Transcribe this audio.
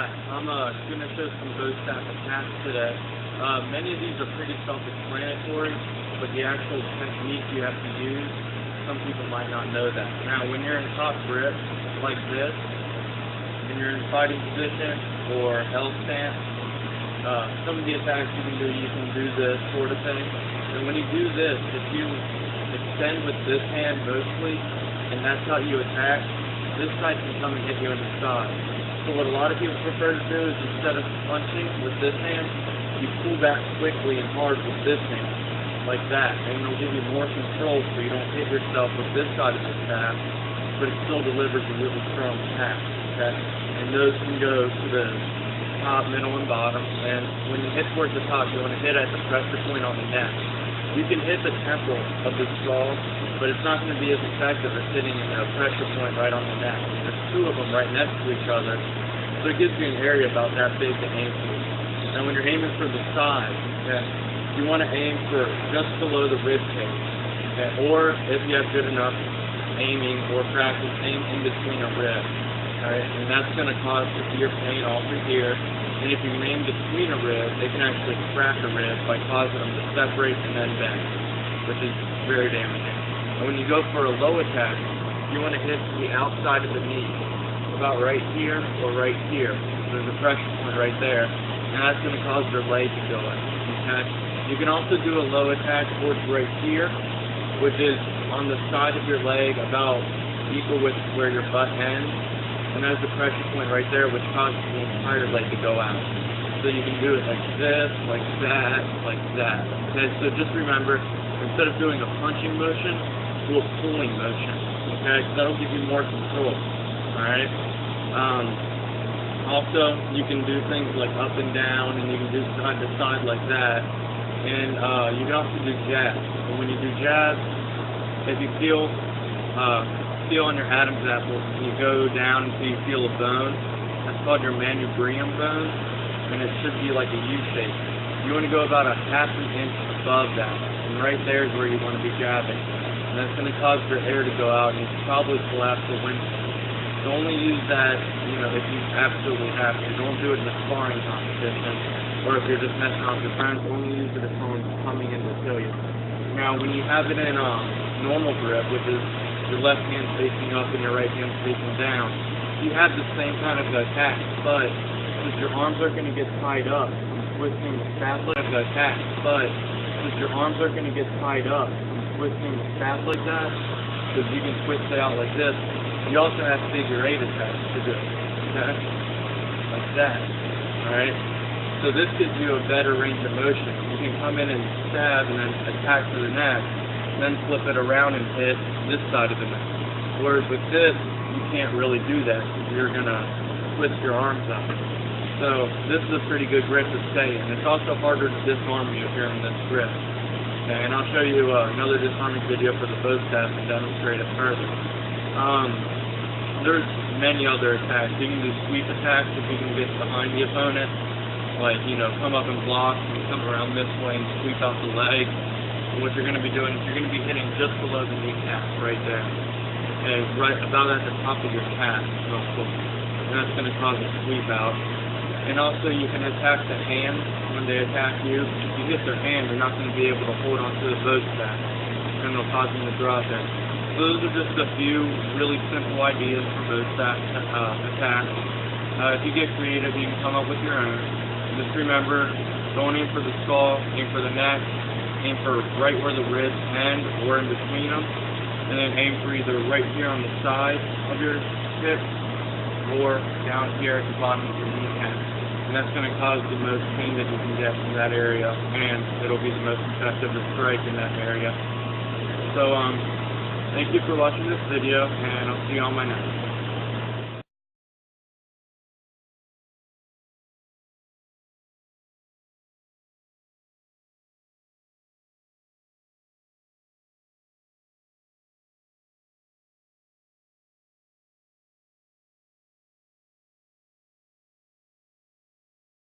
Hi, I'm going to show some bow staff attacks today. Many of these are pretty self-explanatory, but the actual technique you have to use, some people might not know that. Now, when you're in top grip, like this, and you're in fighting position or L stance, some of the attacks you can do this sort of thing. And when you do this, if you extend with this hand mostly, and that's how you attack, this side can come and hit you in the side. So what a lot of people prefer to do is instead of punching with this hand, you pull back quickly and hard with this hand, like that. And it'll give you more control so you don't hit yourself with this side of the staff, but it still delivers a really strong attack. Okay? And those can go to the top, middle, and bottom. And when you hit towards the top, you want to hit at the pressure point on the neck. You can hit the temple of the skull, but it's not going to be as effective as hitting a pressure point right on the neck. There's two of them right next to each other, so it gives you an area about that big to aim for. Now when you're aiming for the side, okay, you want to aim for just below the rib cage, okay? Or if you have good enough aiming or practice, aim in between a rib. Alright? And that's going to cause severe pain all through here. And if you aim between a rib, they can actually crack a rib by causing them to separate and then bend, which is very damaging. And when you go for a low attack, you want to hit the outside of the knee, about right here or right here. There's a pressure point right there, and that's going to cause their leg to go in. Okay? You can also do a low attack towards right here, which is on the side of your leg about equal with where your butt ends, and there's a pressure point right there, which causes the entire leg to go out. So you can do it like this, like that, like that. Okay, so just remember, instead of doing a punching motion, do a pulling motion. Okay, so that'll give you more control. Alright? Also, you can do things like up and down, and you can do side to side like that. And you can also do jabs. And when you do jabs, if you feel on your Adam's apple, you go down until you feel a bone. That's called your manubrium bone, and it should be like a U shape. You want to go about a half an inch above that, and right there is where you want to be jabbing. And that's going to cause your air to go out, and you can probably collapse the windshield. So only use that, if you absolutely have to. Don't do it in a sparring competition, or if you're just messing off your friends. Only use it if someone's coming in to kill you. Now, when you have it in normal grip, which is your left hand facing up and your right hand facing down, you have the same kind of attack, but since your arms are going to get tied up from twisting the staff like that, twisting the staff like that, because you can twist it out like this. You also have figure 8 attacks to do, okay? Like that, alright? So this gives you a better range of motion. You can come in and stab and then attack to the neck, and then flip it around and hit this side of the neck. Whereas with this, you can't really do that because you're going to twist your arms up. So this is a pretty good grip to stay in. It's also harder to disarm you if you're in this grip. Okay, and I'll show you another disarming video for the bow staff and demonstrate it further. There's many other attacks. You can do sweep attacks if you can get behind the opponent. Like, come up and block and come around this way and sweep out the leg. And what you're going to be doing is you're going to be hitting just below the kneecap right there. Okay, right about at the top of your calf. And that's going to cause a sweep out. And also you can attack the hand when they attack you. If you hit their hand, they're not going to be able to hold onto the bow staff. And it'll cause them to drop it. So those are just a few really simple ideas for bow staff attacks. If you get creative, you can come up with your own. Just remember, don't aim for the skull, aim for the neck, aim for right where the ribs end or in between them, and then aim for either right here on the side of your hip or down here at the bottom of your kneecap. And that's going to cause the most pain that you can get from that area, and it'll be the most effective to strike in that area. So, thank you for watching this video, and I'll see you on my next.